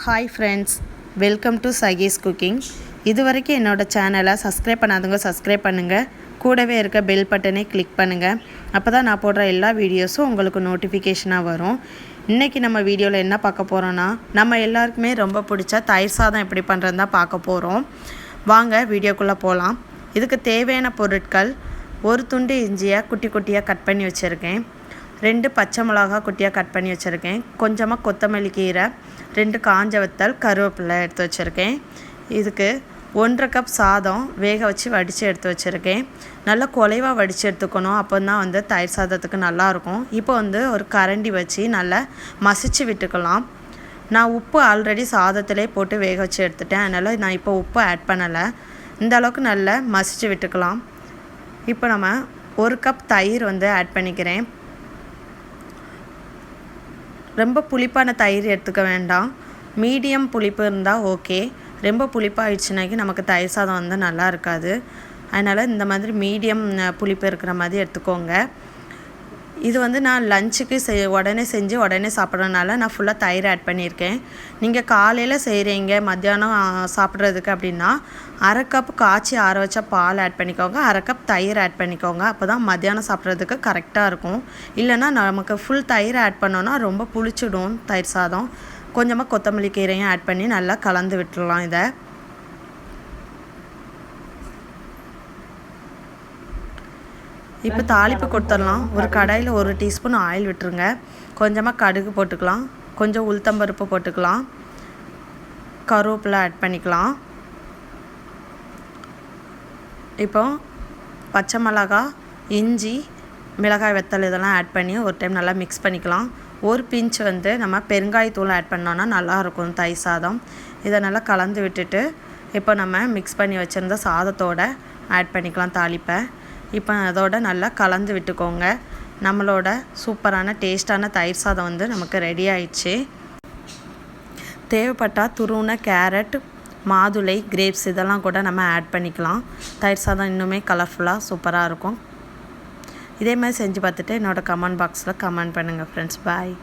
Hi friends, welcome to சகீஸ் cooking. இது வரைக்கும் என்னோடய சேனலை சப்ஸ்கிரைப் பண்ணாதவங்க சப்ஸ்கிரைப் பண்ணுங்கள். கூடவே இருக்க பெல் பட்டனை கிளிக் பண்ணுங்கள். அப்போ தான் நான் போடுற எல்லா வீடியோஸும் உங்களுக்கு நோட்டிஃபிகேஷனாக வரும். இன்றைக்கி நம்ம வீடியோவில் என்ன பார்க்க போகிறோன்னா, நம்ம எல்லாருக்குமே ரொம்ப பிடிச்ச தயிர் சாதம் எப்படி பண்ணுறதுன்னு தான் பார்க்க போகிறோம். வாங்க வீடியோக்குள்ளே போகலாம். இதுக்கு தேவையான பொருட்கள்: ஒரு துண்டு இஞ்சியை குட்டி குட்டியாக கட் பண்ணி வச்சுருக்கேன், 2 பச்சை மிளகா குட்டியாக கட் பண்ணி வச்சுருக்கேன், கொஞ்சமாக கொத்தமல்லி கீரை, 2 காஞ்ச வத்தல், கருவேப்பிலை எடுத்து வச்சுருக்கேன். இதுக்கு 1.5 கப் சாதம் வேக வச்சு வடித்து எடுத்து வச்சுருக்கேன். நல்லா குலைவாக வடித்து எடுத்துக்கணும், அப்போ தான் தயிர் சாதத்துக்கு நல்லாயிருக்கும். இப்போ ஒரு கரண்டி வச்சு நல்லா மசிச்சு விட்டுக்கலாம். நான் உப்பு ஆல்ரெடி சாதத்திலே போட்டு வேக வச்சு எடுத்துட்டேன், அதனால் நான் இப்போ உப்பு ஆட் பண்ணலை. இந்த அளவுக்கு நல்லா மசிச்சு விட்டுக்கலாம். இப்போ நம்ம 1 கப் தயிர் ஆட் பண்ணிக்கிறேன். ரொம்ப புளிப்பான தயிர் எடுத்துக்க வேண்டாம், மீடியம் புளிப்பு இருந்தால் ஓகே. ரொம்ப புளிப்பாகிடுச்சுனாக்கி நமக்கு தயிர் சாதம் நல்லா இருக்காது. அதனால் இந்த மாதிரி மீடியம் புளிப்பு இருக்கிற மாதிரி எடுத்துக்கோங்க. இது நான் லஞ்சுக்கு உடனே செஞ்சு உடனே சாப்பிட்றதுனால நான் ஃபுல்லாக தயிர் ஆட் பண்ணியிருக்கேன். நீங்கள் காலையில் செய்கிறீங்க, மத்தியானம் சாப்பிட்றதுக்கு அப்படின்னா 1/2 கப் காய்ச்சி ஆற வச்ச பால் ஆட் பண்ணிக்கோங்க, 1/2 கப் தயிர் ஆட் பண்ணிக்கோங்க. அப்போ தான் மத்தியானம் சாப்பிட்றதுக்கு கரெக்டாக இருக்கும். இல்லைன்னா நமக்கு ஃபுல் தயிர் ஆட் பண்ணோன்னா ரொம்ப புளிச்சிடும் தயிர் சாதம். கொஞ்சமாக கொத்தமல்லி கீரையும் ஆட் பண்ணி நல்லா கலந்து விட்டுடலாம். இதை இப்போ தாளிப்பு கொடுத்துடலாம். ஒரு கடாயில் 1 டீஸ்பூன் ஆயில் விட்டுருங்க. கொஞ்சமாக கடுகு போட்டுக்கலாம், கொஞ்சம் உளுத்தம்பருப்பு போட்டுக்கலாம், கருவேப்பிலை ஆட் பண்ணிக்கலாம். இப்போ பச்சை மிளகா, இஞ்சி, மிளகாய் வத்தல் இதெல்லாம் ஆட் பண்ணி ஒரு டைம் நல்லா மிக்ஸ் பண்ணிக்கலாம். ஒரு பிஞ்ச் நம்ம பெருங்காயத்தூள் ஆட் பண்ணோன்னா நல்லாயிருக்கும் தயிர் சாதம். இதை நல்லா கலந்து விட்டுட்டு இப்போ நம்ம மிக்ஸ் பண்ணி வச்சுருந்த சாதத்தோடு ஆட் பண்ணிக்கலாம் தாளிப்பை. இப்போ அதோட நல்லா கலந்து விட்டுக்கோங்க. நம்மளோட சூப்பரான டேஸ்டான தயிர் சாதம் நமக்கு ரெடி ஆயிடுச்சு. தேவைப்பட்டால் துருவின கேரட், மாதுளை, கிரேப்ஸ் இதெல்லாம் கூட நம்ம ஆட் பண்ணிக்கலாம். தயிர் சாதம் இன்னுமே கலர்ஃபுல்லாக சூப்பராக இருக்கும். இதே மாதிரி செஞ்சு பார்த்துட்டு என்னோடய கமெண்ட் பாக்ஸில் கமெண்ட் பண்ணுங்கள் ஃப்ரெண்ட்ஸ். பாய்.